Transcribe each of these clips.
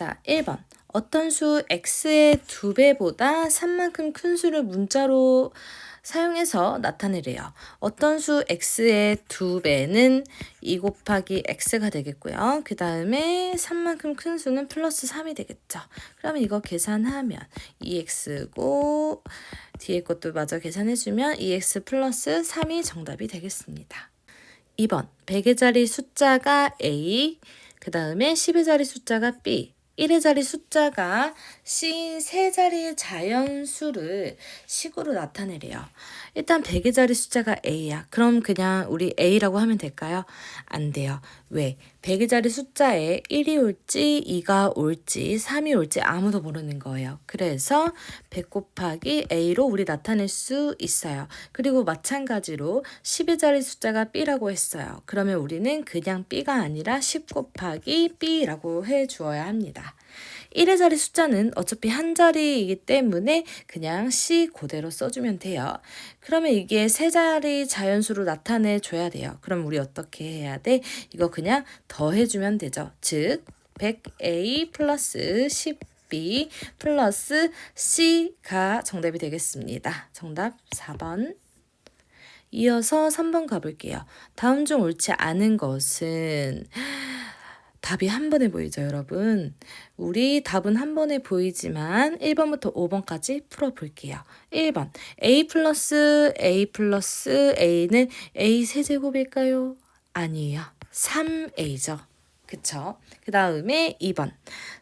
자, 1번. 어떤 수 x의 2배보다 3만큼 큰 수를 문자로 사용해서 나타내래요. 어떤 수 x의 2배는 2 곱하기 x가 되겠고요. 그 다음에 3만큼 큰 수는 플러스 3이 되겠죠. 그러면 이거 계산하면 2x고 뒤에 것도 마저 계산해주면 2x 플러스 3이 정답이 되겠습니다. 2번. 100의 자리 숫자가 a, 그 다음에 10의 자리 숫자가 b, 1의 자리 숫자가 C인 세 자리의 자연수를 식으로 나타내래요. 일단 100의 자리 숫자가 A야. 그럼 그냥 우리 A라고 하면 될까요? 안 돼요. 왜? 100의 자리 숫자에 1이 올지 2가 올지 3이 올지 아무도 모르는 거예요. 그래서 100 곱하기 A로 우리 나타낼 수 있어요. 그리고 마찬가지로 10의 자리 숫자가 B라고 했어요. 그러면 우리는 그냥 B가 아니라 10 곱하기 B라고 해주어야 합니다. 1의 자리 숫자는 어차피 한 자리이기 때문에 그냥 C 그대로 써주면 돼요. 그러면 이게 세 자리 자연수로 나타내 줘야 돼요. 그럼 우리 어떻게 해야 돼? 이거 그냥 더해주면 되죠. 즉 100A 플러스 10B 플러스 C가 정답이 되겠습니다. 정답 4번. 이어서 3번 가볼게요. 다음 중 옳지 않은 것은 답이 한 번에 보이죠, 여러분? 우리 답은 한 번에 보이지만 1번부터 5번까지 풀어볼게요. 1번, a 플러스 a는 a 세제곱일까요? 아니에요. 3a죠. 그쵸? 그 다음에 2번,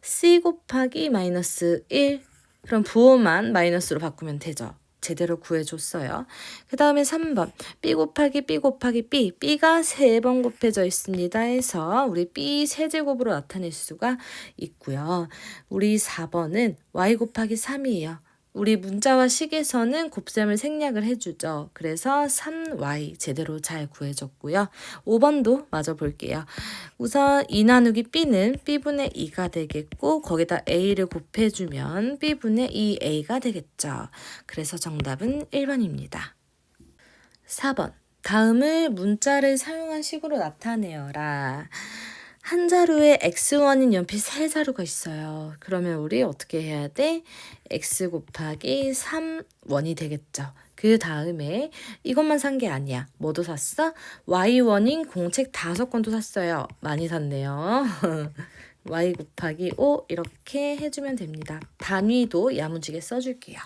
c 곱하기 마이너스 1. 그럼 부호만 마이너스로 바꾸면 되죠. 제대로 구해줬어요. 그 다음에 3번 b 곱하기 b, b가 3번 곱해져 있습니다 해서 우리 b 세제곱으로 나타낼 수가 있고요. 우리 4번은 y 곱하기 3이에요. 우리 문자와 식에서는 곱셈을 생략을 해주죠. 그래서 3y 제대로 잘 구해줬고요. 5번도 마저 볼게요. 우선 2 나누기 b는 b분의 2가 되겠고 거기다 a를 곱해주면 b분의 2a가 되겠죠. 그래서 정답은 1번입니다. 4번. 다음을 문자를 사용한 식으로 나타내어라. 한 자루에 x1인 연필 3자루가 있어요. 그러면 우리 어떻게 해야 돼? x 곱하기 3원이 되겠죠. 그 다음에 이것만 산 게 아니야. 뭐도 샀어? y1인 공책 5권도 샀어요. 많이 샀네요. y 곱하기 5 이렇게 해주면 됩니다. 단위도 야무지게 써줄게요.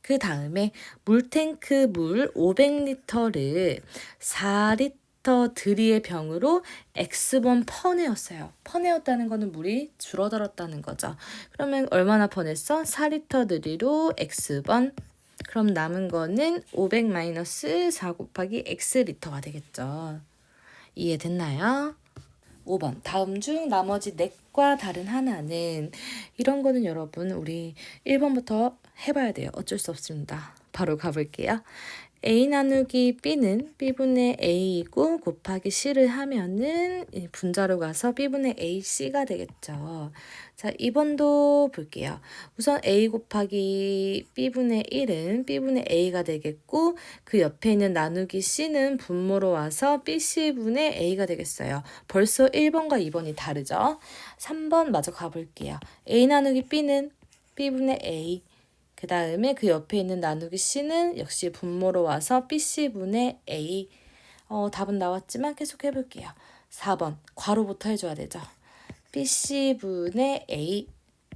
그 다음에 물탱크 물 500리터를 4리터 드리의 병으로 X번 퍼내었어요. 퍼내었다는 거는 물이 줄어들었다는 거죠. 그러면 얼마나 퍼냈어? 4리터 드리로 X번. 그럼 남은 거는 500 마이너스 4 곱하기 X리터가 되겠죠. 이해됐나요? 5번. 다음 중 나머지 넷과 다른 하나는 이런 거는 여러분 우리 1번부터 해봐야 돼요. 어쩔 수 없습니다. 바로 가볼게요. a 나누기 b는 b분의 a이고 곱하기 c를 하면은 분자로 가서 b분의 ac가 되겠죠. 자, 2번도 볼게요. 우선 a 곱하기 b분의 1은 b분의 a가 되겠고 그 옆에 있는 나누기 c는 분모로 와서 bc분의 a가 되겠어요. 벌써 1번과 2번이 다르죠. 3번 마저 가볼게요. a 나누기 b는 b분의 a, 그 다음에 그 옆에 있는 나누기 c는 역시 분모로 와서 bc분의 a. 답은 나왔지만 계속 해볼게요. 4번 괄호부터 해줘야 되죠. bc분의 a.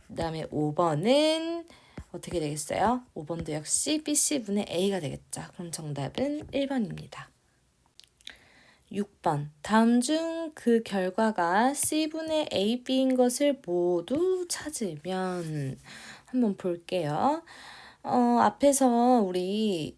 그 다음에 5번은 어떻게 되겠어요? 5번도 역시 bc분의 a가 되겠죠. 그럼 정답은 1번입니다. 6번. 다음 중 그 결과가 c분의 ab인 것을 모두 찾으면 한번 볼게요. 앞에서 우리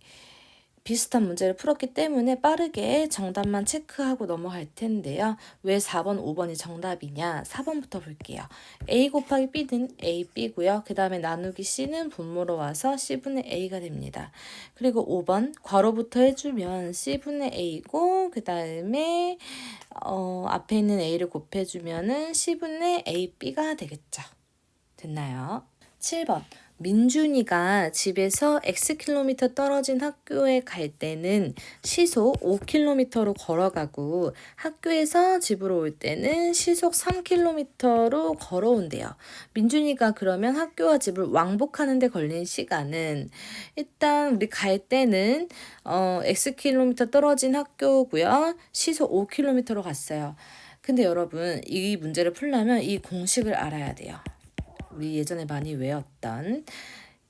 비슷한 문제를 풀었기 때문에 빠르게 정답만 체크하고 넘어갈 텐데요. 왜 4번, 5번이 정답이냐? 4번부터 볼게요. a 곱하기 b는 a, b고요. 그 다음에 나누기 c는 분모로 와서 c분의 a가 됩니다. 그리고 5번 괄호부터 해주면 c분의 a고 그 다음에 앞에 있는 a를 곱해주면은 c분의 a, b가 되겠죠. 됐나요? 7번. 민준이가 집에서 X킬로미터 떨어진 학교에 갈 때는 시속 5km로 걸어가고 학교에서 집으로 올 때는 시속 3km로 걸어온대요. 민준이가 그러면 학교와 집을 왕복하는 데 걸린 시간은 일단 우리 갈 때는 X킬로미터 떨어진 학교고요. 시속 5km로 갔어요. 근데 여러분 이 문제를 풀려면 이 공식을 알아야 돼요. 우리 예전에 많이 외웠던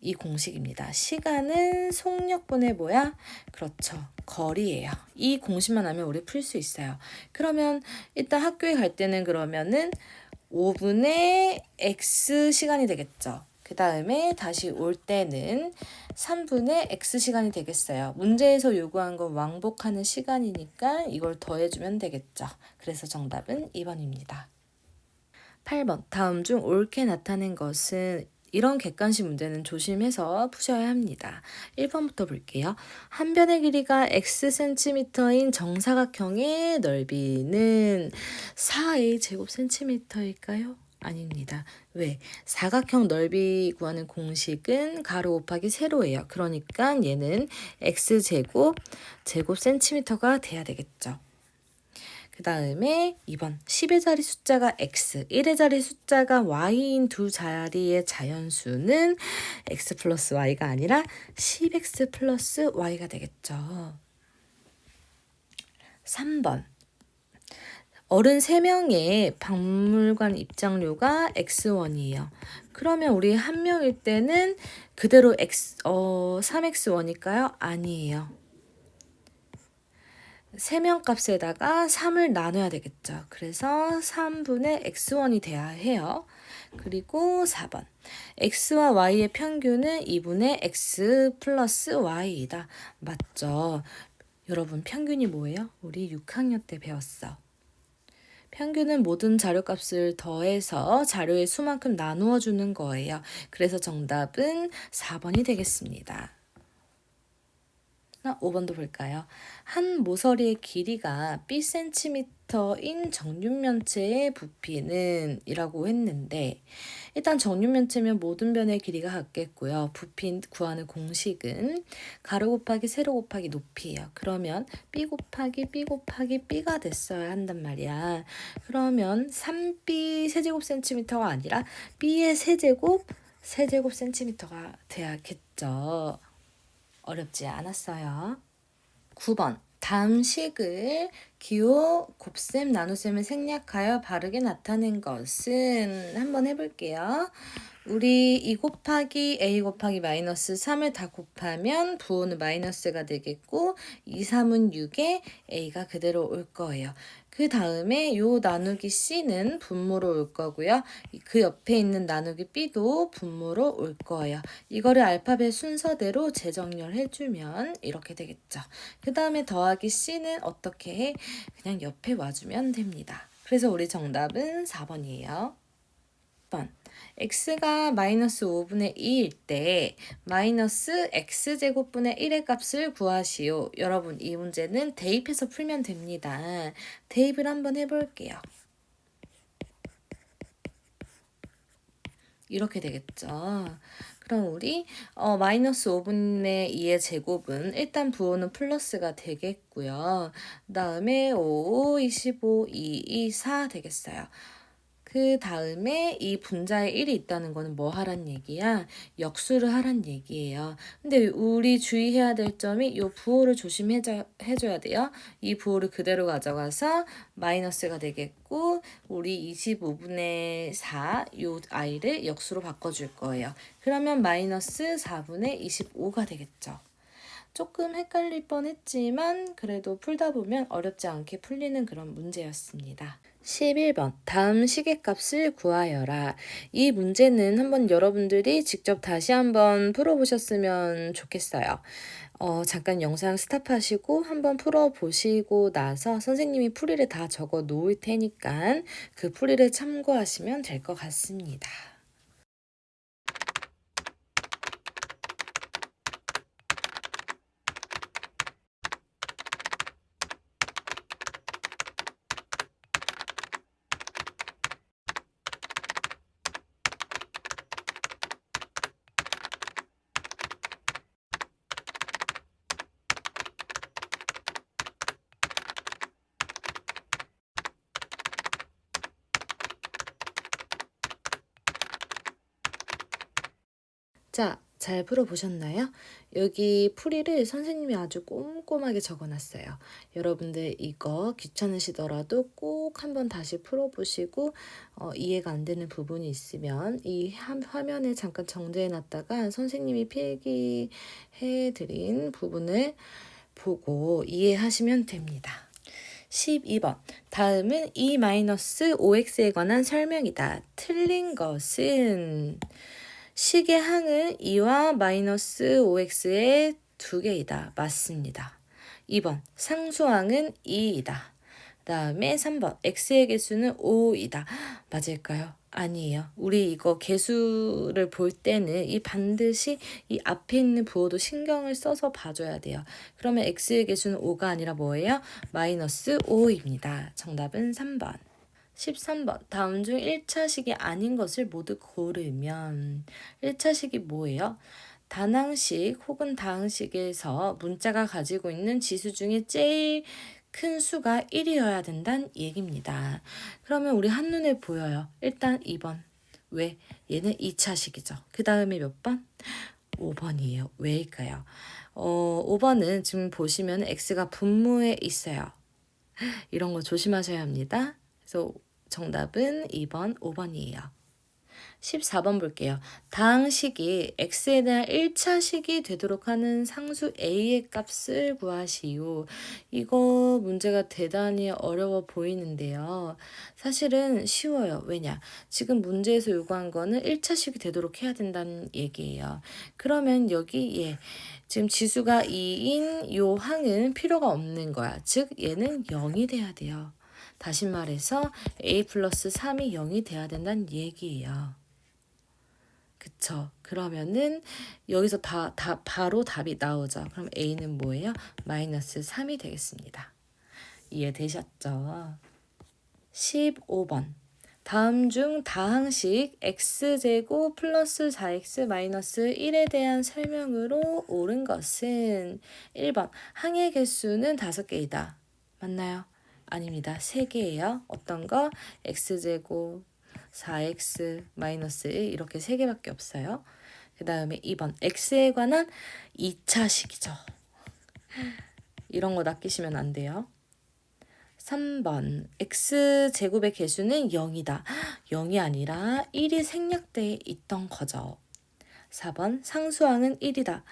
이 공식입니다. 시간은 속력분의 뭐야? 그렇죠. 거리예요. 이 공식만 알면 우리 풀 수 있어요. 그러면 일단 학교에 갈 때는 그러면은 5분의 x 시간이 되겠죠. 그 다음에 다시 올 때는 3분의 x 시간이 되겠어요. 문제에서 요구한 건 왕복하는 시간이니까 이걸 더해주면 되겠죠. 그래서 정답은 2번입니다. 8번. 다음 중 옳게 나타낸 것은 이런 객관식 문제는 조심해서 푸셔야 합니다. 1번부터 볼게요. 한 변의 길이가 xcm인 정사각형의 넓이는 4a 제곱cm일까요? 아닙니다. 왜? 사각형 넓이 구하는 공식은 가로 곱하기 세로예요. 그러니까 얘는 x제곱 제곱cm가 돼야 되겠죠. 그 다음에 2번 10의 자리 숫자가 x, 1의 자리 숫자가 y인 두 자리의 자연수는 x 플러스 y가 아니라 10x 플러스 y가 되겠죠. 3번 어른 3명의 박물관 입장료가 x1이에요. 그러면 우리 한 명일 때는 그대로 3x1일까요? 아니에요. 3명 값에다가 3을 나눠야 되겠죠. 그래서 3분의 x1이 돼야 해요. 그리고 4번. x와 y의 평균은 2분의 x 플러스 y이다. 맞죠? 여러분 평균이 뭐예요? 우리 6학년 때 배웠어. 평균은 모든 자료값을 더해서 자료의 수만큼 나누어 주는 거예요. 그래서 정답은 4번이 되겠습니다. 5번도 볼까요? 한 모서리의 길이가 Bcm인 정육면체의 부피는 이라고 했는데 일단 정육면체면 모든 변의 길이가 같겠고요. 부피 구하는 공식은 가로 곱하기 세로 곱하기 높이예요. 그러면 B 곱하기 B 곱하기 B가 됐어야 한단 말이야. 그러면 3B 세제곱cm가 아니라 B의 세제곱cm가 돼야겠죠. 어렵지 않았어요. 9번. 다음 식을 기호 곱셈 나눗셈을 생략하여 바르게 나타낸 것은 한번 해볼게요. 우리 2 곱하기 a 곱하기 마이너스 3을 다 곱하면 부호는 마이너스가 되겠고 2, 3은 6에 a가 그대로 올 거예요. 그 다음에 요 나누기 c는 분모로 올 거고요. 그 옆에 있는 나누기 b도 분모로 올 거예요. 이거를 알파벳 순서대로 재정렬해주면 이렇게 되겠죠. 그 다음에 더하기 c는 어떻게 해? 그냥 옆에 와주면 됩니다. 그래서 우리 정답은 4번이에요. 4번. x가 마이너스 5분의 2일 때 마이너스 x제곱분의 1의 값을 구하시오. 여러분 이 문제는 대입해서 풀면 됩니다. 대입을 한번 해볼게요. 이렇게 되겠죠. 그럼 우리 마이너스 5분의 2의 제곱은 일단 부호는 플러스가 되겠고요. 그 다음에 5, 25, 2, 2, 4 되겠어요. 그 다음에 이 분자에 1이 있다는 거는 뭐 하란 얘기야? 역수를 하란 얘기예요. 근데 우리 주의해야 될 점이 이 부호를 조심해줘야 돼요. 이 부호를 그대로 가져가서 마이너스가 되겠고 우리 25분의 4 이 i를 역수로 바꿔줄 거예요. 그러면 마이너스 4분의 25가 되겠죠. 조금 헷갈릴 뻔했지만 그래도 풀다 보면 어렵지 않게 풀리는 그런 문제였습니다. 11번 다음 시계값을 구하여라. 이 문제는 한번 여러분들이 직접 다시 한번 풀어보셨으면 좋겠어요. 잠깐 영상 스탑하시고 한번 풀어보시고 나서 선생님이 풀이를 다 적어 놓을 테니까 그 풀이를 참고하시면 될 것 같습니다. 자, 잘 풀어보셨나요? 여기 풀이를 선생님이 아주 꼼꼼하게 적어놨어요. 여러분들 이거 귀찮으시더라도 꼭 한번 다시 풀어보시고 이해가 안 되는 부분이 있으면 이 화면에 잠깐 정지해놨다가 선생님이 필기해드린 부분을 보고 이해하시면 됩니다. 12번. 다음은 E-5x에 관한 설명이다. 틀린 것은 식의 항은 2와 마이너스 5x의 두 개이다. 맞습니다. 2번. 상수항은 2이다. 다음에 3번. x의 개수는 5이다. 맞을까요? 아니에요. 우리 이거 개수를 볼 때는 이 반드시 이 앞에 있는 부호도 신경을 써서 봐줘야 돼요. 그러면 x의 개수는 5가 아니라 뭐예요? 마이너스 5입니다. 정답은 3번. 13번. 다음 중 1차식이 아닌 것을 모두 고르면 1차식이 뭐예요? 단항식 혹은 다항식에서 문자가 가지고 있는 지수 중에 제일 큰 수가 1이어야 된다는 얘기입니다. 그러면 우리 한눈에 보여요. 일단 2번. 왜? 얘는 2차식이죠. 그 다음에 몇 번? 5번이에요. 왜일까요? 5번은 지금 보시면 x가 분모에 있어요. 이런 거 조심하셔야 합니다. 그래서 정답은 2번, 5번이에요. 14번 볼게요. 다항식이 x에 대한 1차식이 되도록 하는 상수 a의 값을 구하시오. 이거 문제가 대단히 어려워 보이는데요. 사실은 쉬워요. 왜냐? 지금 문제에서 요구한 거는 1차식이 되도록 해야 된다는 얘기예요. 그러면 여기 지금 지수가 2인 요 항은 필요가 없는 거야. 즉 얘는 0이 돼야 돼요. 다시 말해서 a 플러스 3이 0이 돼야 된다는 얘기예요. 그쵸? 그러면은 여기서 바로 답이 나오죠. 그럼 a는 뭐예요? 마이너스 3이 되겠습니다. 이해되셨죠? 15번. 다음 중 다항식 x제곱 플러스 4x 마이너스 1에 대한 설명으로 옳은 것은 1번. 항의 개수는 5개이다. 맞나요? 아닙니다. 3개예요. 어떤 거? x제곱 4x 마이너스 1 이렇게 3개밖에 없어요. 그 다음에 2번 x에 관한 2차식이죠. 이런 거 낚이시면 안 돼요. 3번 x제곱의 개수는 0이다. 0이 아니라 1이 생략돼 있던 거죠. 4번 상수항은 1이다.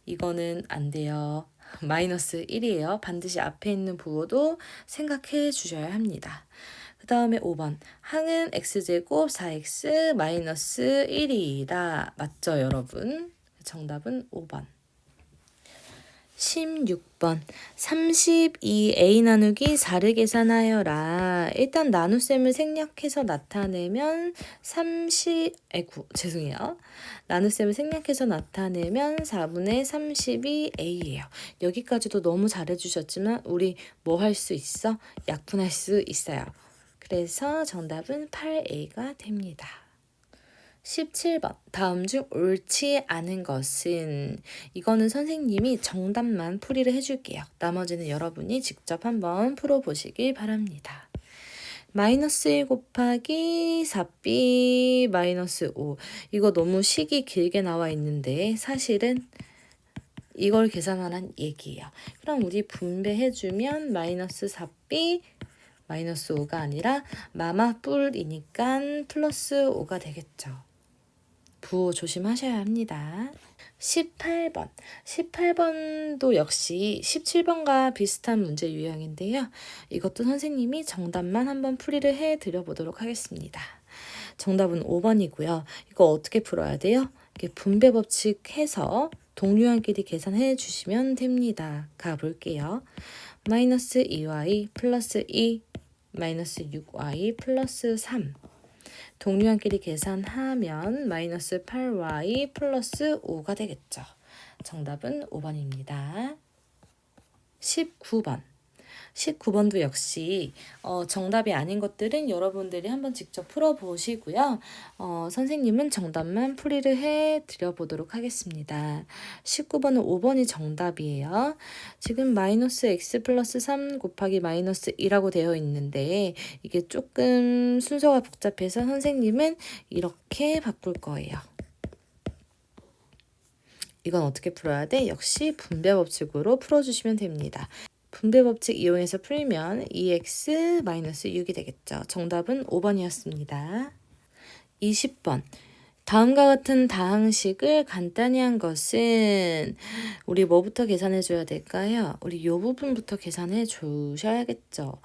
이거는 안 돼요. 마이너스 1이에요. 반드시 앞에 있는 부호도 생각해 주셔야 합니다. 그 다음에 5번 항은 x제곱 4x 마이너스 1이다. 맞죠 여러분? 정답은 5번. 16번 32a 나누기 4를 계산하여라. 일단 나눗셈을 생략해서 나타내면 나눗셈을 생략해서 나타내면 4분의 32a예요. 여기까지도 너무 잘해주셨지만 우리 뭐 할 수 있어? 약분할 수 있어요. 그래서 정답은 8a가 됩니다. 17번. 다음 중 옳지 않은 것은 이거는 선생님이 정답만 풀이를 해줄게요. 나머지는 여러분이 직접 한번 풀어보시길 바랍니다. 마이너스 1 곱하기 4b 마이너스 5 이거 너무 식이 길게 나와 있는데 사실은 이걸 계산하란 얘기예요. 그럼 우리 분배해주면 마이너스 4b 마이너스 5가 아니라 마마 뿔이니까 플러스 5가 되겠죠. 부호 조심하셔야 합니다. 18번. 18번도 역시 17번과 비슷한 문제 유형인데요. 이것도 선생님이 정답만 한번 풀이를 해드려 보도록 하겠습니다. 정답은 5번이고요. 이거 어떻게 풀어야 돼요? 이렇게 분배 법칙 해서 동류항끼리 계산해 주시면 됩니다. 가볼게요. 마이너스 2y 플러스 2 마이너스 6y 플러스 3 동류항끼리 계산하면 마이너스 8y 플러스 5가 되겠죠. 정답은 5번입니다. 19번. 19번도 역시 정답이 아닌 것들은 여러분들이 한번 직접 풀어보시고요. 선생님은 정답만 풀이를 해드려 보도록 하겠습니다. 19번은 5번이 정답이에요. 지금 마이너스 x 플러스 3 곱하기 마이너스 2라고 되어 있는데 이게 조금 순서가 복잡해서 선생님은 이렇게 바꿀 거예요. 이건 어떻게 풀어야 돼? 역시 분배 법칙으로 풀어주시면 됩니다. 분배 법칙 이용해서 풀면 2x-6이 되겠죠. 정답은 5번이었습니다. 20번. 다음과 같은 다항식을 간단히 한 것은 우리 뭐부터 계산해 줘야 될까요? 우리 이 부분부터 계산해 주셔야겠죠.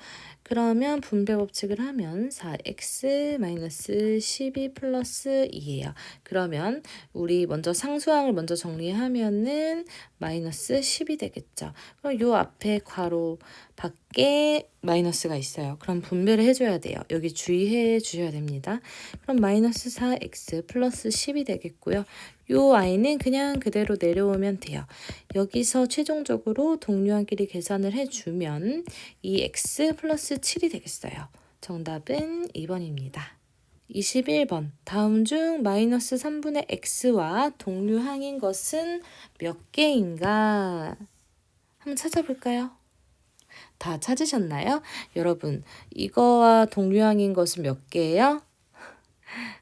그러면 분배 법칙을 하면 4x-12 플러스 2예요. 그러면 우리 먼저 상수항을 먼저 정리하면은 마이너스 10이 되겠죠. 그럼 요 앞에 괄호 밖에 마이너스가 있어요. 그럼 분배를 해줘야 돼요. 여기 주의해 주셔야 됩니다. 그럼 마이너스 4x 플러스 10이 되겠고요. 요 i는 그냥 그대로 내려오면 돼요. 여기서 최종적으로 동류한끼리 계산을 해주면 이 x 플러스 7이 되겠어요. 정답은 2번입니다. 21번. 다음 중 마이너스 3분의 x와 동류항인 것은 몇 개인가? 한번 찾아볼까요? 다 찾으셨나요? 여러분, 이거와 동류항인 것은 몇 개예요?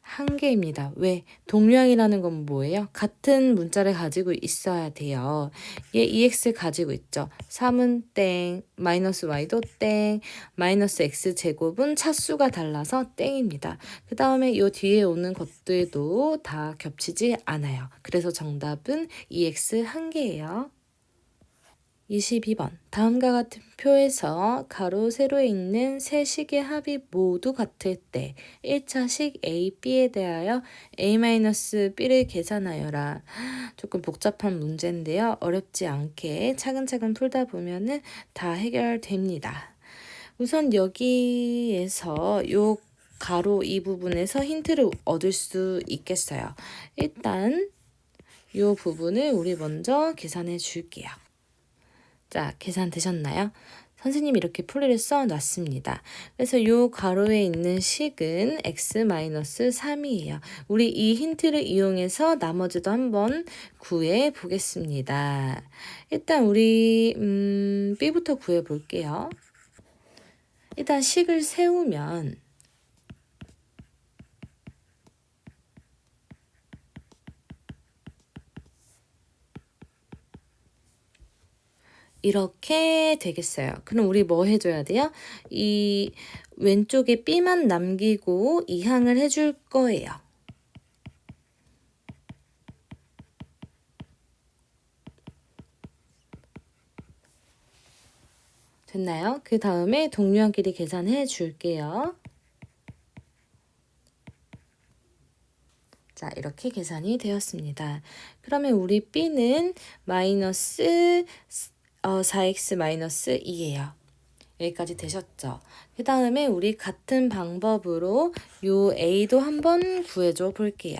한 개입니다. 왜? 동류항이라는 건 뭐예요? 같은 문자를 가지고 있어야 돼요. 얘 EX 가지고 있죠. 3은 땡, 마이너스 Y도 땡, 마이너스 X 제곱은 차수가 달라서 땡입니다. 그 다음에 요 뒤에 오는 것들도 다 겹치지 않아요. 그래서 정답은 EX 한 개예요. 22번. 다음과 같은 표에서 가로, 세로에 있는 세 식의 합이 모두 같을 때 1차식 A, B에 대하여 A-B를 계산하여라. 조금 복잡한 문제인데요. 어렵지 않게 차근차근 풀다 보면은 다 해결됩니다. 우선 여기에서 요 가로 이 부분에서 힌트를 얻을 수 있겠어요. 일단 요 부분을 우리 먼저 계산해 줄게요. 자, 계산 되셨나요? 선생님이 이렇게 풀이를 써놨습니다. 그래서 요 가로에 있는 식은 x-3이에요. 우리 이 힌트를 이용해서 나머지도 한번 구해 보겠습니다. 일단 우리 B부터 구해 볼게요. 일단 식을 세우면 이렇게 되겠어요. 그럼 우리 뭐 해줘야 돼요? 이 왼쪽에 B만 남기고 이항을 해줄 거예요. 됐나요? 그 다음에 동류항끼리 계산해 줄게요. 자, 이렇게 계산이 되었습니다. 그러면 우리 B는 마이너스 4x-2예요. 여기까지 되셨죠? 그 다음에 우리 같은 방법으로 요 A도 한번 구해줘 볼게요.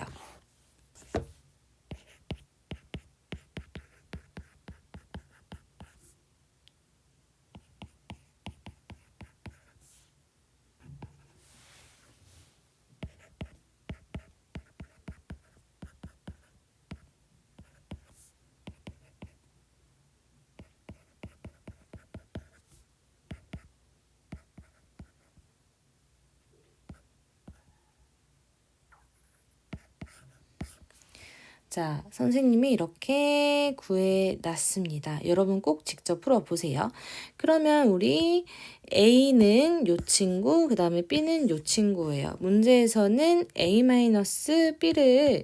자, 선생님이 이렇게 구해놨습니다. 여러분 꼭 직접 풀어보세요. 그러면 우리 A는 요 친구, 그 다음에 B는 요 친구예요. 문제에서는 A-B를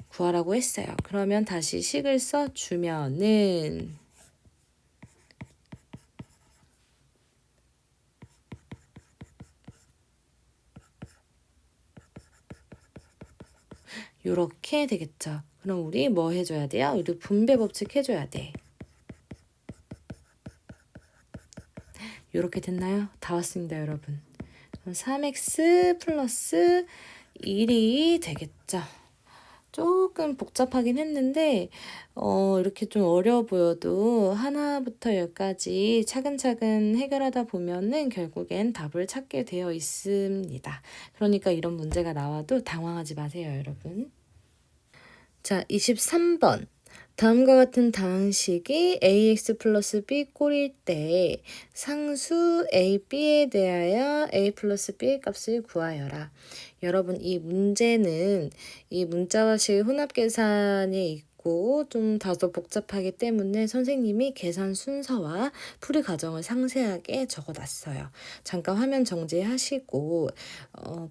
구하라고 했어요. 그러면 다시 식을 써주면은 요렇게 되겠죠. 그럼 우리 뭐 해줘야 돼요? 우리 분배 법칙 해줘야 돼. 요렇게 됐나요? 다 왔습니다, 여러분. 그럼 3x 플러스 1이 되겠죠. 조금 복잡하긴 했는데 이렇게 좀 어려워 보여도 하나부터 열까지 차근차근 해결하다 보면은 결국엔 답을 찾게 되어 있습니다. 그러니까 이런 문제가 나와도 당황하지 마세요, 여러분. 자, 23번. 다음과 같은 다항식이 ax 플러스 b 꼴일 때 상수 a, b에 대하여 a 플러스 b의 값을 구하여라. 여러분 이 문제는 이 문자와식 혼합 계산에 있고 많고 좀 다소 복잡하기 때문에 선생님이 계산 순서와 풀이 과정을 상세하게 적어놨어요. 잠깐 화면 정지하시고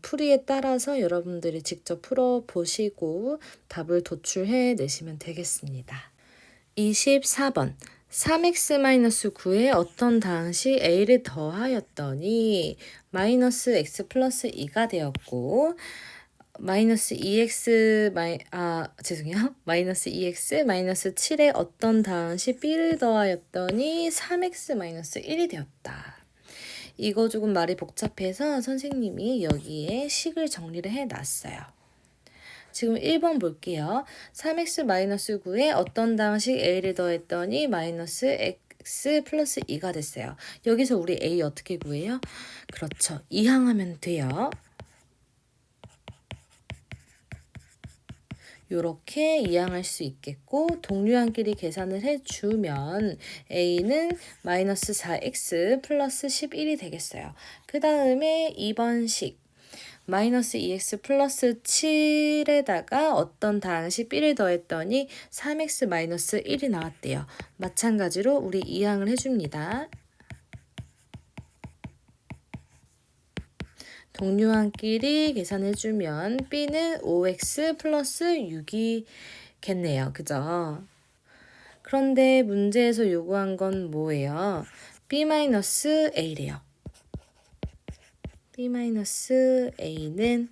풀이에 따라서 여러분들이 직접 풀어보시고 답을 도출해 내시면 되겠습니다. 24번 3x-9에 어떤 당시 a를 더하였더니 마이너스 x 플러스 2가 되었고 마이너스 2x 죄송해요. 마이너스 2x 마이너스 7에 어떤 당시 b를 더하였더니 3x 마이너스 1이 되었다. 이거 조금 말이 복잡해서 선생님이 여기에 식을 정리를 해놨어요. 지금 1번 볼게요. 3x-9에 어떤 당시 a를 더했더니 마이너스 x 플러스 2가 됐어요. 여기서 우리 a 어떻게 구해요? 그렇죠. 이항하면 돼요. 요렇게 이항할 수 있겠고 동류항끼리 계산을 해주면 a는 마이너스 4x 플러스 11이 되겠어요. 그 다음에 2번식 마이너스 2x 플러스 7에다가 어떤 당시 b를 더했더니 3x 마이너스 1이 나왔대요. 마찬가지로 우리 이항을 해줍니다. 동류항끼리 계산해주면 b는 5x 플러스 6이겠네요. 그죠? 그런데 문제에서 요구한 건 뭐예요? b-a래요. b-a는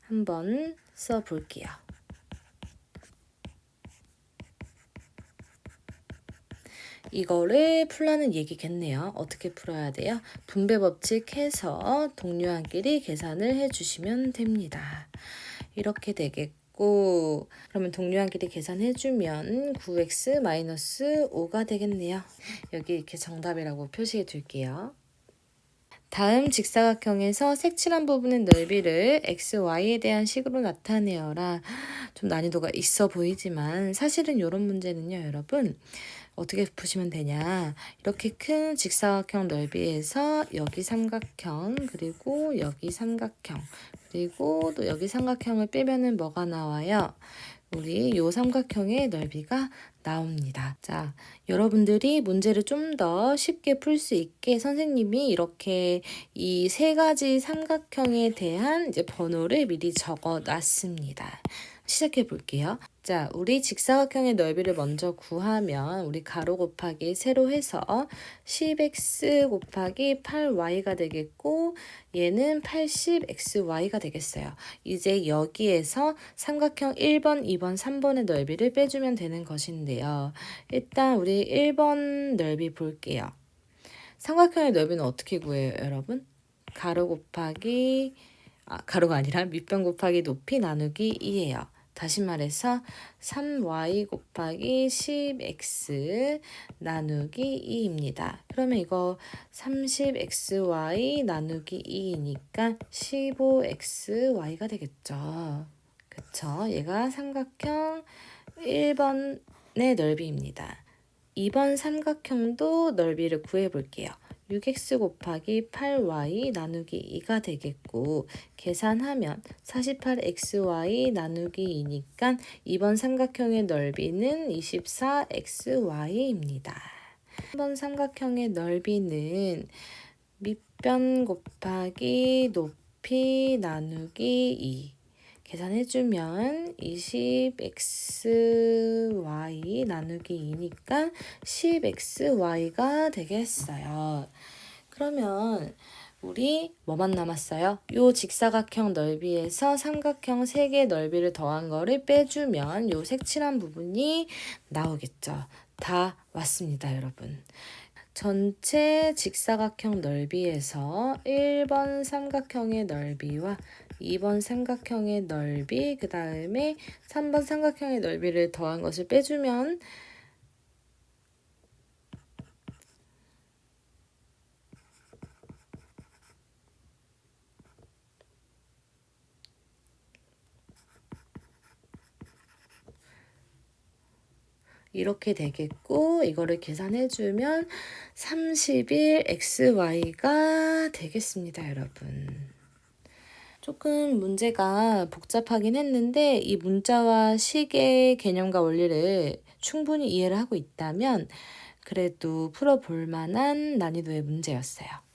한번 써볼게요. 이거를 풀라는 얘기겠네요. 어떻게 풀어야 돼요? 분배 법칙 해서 동류항끼리 계산을 해주시면 됩니다. 이렇게 되겠고 그러면 동류항끼리 계산해주면 9x-5가 되겠네요. 여기 이렇게 정답이라고 표시해 둘게요. 다음 직사각형에서 색칠한 부분의 넓이를 x, y에 대한 식으로 나타내어라. 좀 난이도가 있어 보이지만 사실은 이런 문제는요, 여러분. 어떻게 푸시면 되냐. 이렇게 큰 직사각형 넓이에서 여기 삼각형, 그리고 여기 삼각형, 그리고 또 여기 삼각형을 빼면은 뭐가 나와요? 우리 요 삼각형의 넓이가 나옵니다. 자, 여러분들이 문제를 좀 더 쉽게 풀 수 있게 선생님이 이렇게 이 세 가지 삼각형에 대한 이제 번호를 미리 적어 놨습니다. 시작해 볼게요. 자, 우리 직사각형의 넓이를 먼저 구하면 우리 가로 곱하기 세로 해서 10x 곱하기 8y가 되겠고 얘는 80xy가 되겠어요. 이제 여기에서 삼각형 1번, 2번, 3번의 넓이를 빼주면 되는 것인데요. 일단 우리 1번 넓이 볼게요. 삼각형의 넓이는 어떻게 구해요, 여러분? 가로 곱하기 가로가 아니라 밑변 곱하기 높이 나누기 2예요. 다시 말해서 3y 곱하기 10x 나누기 2입니다. 그러면 이거 30xy 나누기 2이니까 15xy가 되겠죠. 그쵸? 얘가 삼각형 1번의 넓이입니다. 2번 삼각형도 넓이를 구해볼게요. 6x 곱하기 8y 나누기 2가 되겠고 계산하면 48xy 나누기 2니까 2번 삼각형의 넓이는 24xy입니다. 3번 삼각형의 넓이는 밑변 곱하기 높이 나누기 2 계산해주면 20xy 나누기 2니까 10xy가 되겠어요. 그러면 우리 뭐만 남았어요? 요 직사각형 넓이에서 삼각형 3개 넓이를 더한 거를 빼주면 요 색칠한 부분이 나오겠죠. 다 왔습니다, 여러분. 전체 직사각형 넓이에서 1번 삼각형의 넓이와 2번 삼각형의 넓이, 그 다음에 3번 삼각형의 넓이를 더한 것을 빼주면 이렇게 되겠고 이거를 계산해주면 31xy가 되겠습니다, 여러분. 조금 문제가 복잡하긴 했는데 이 문자와 식의 개념과 원리를 충분히 이해를 하고 있다면 그래도 풀어볼 만한 난이도의 문제였어요.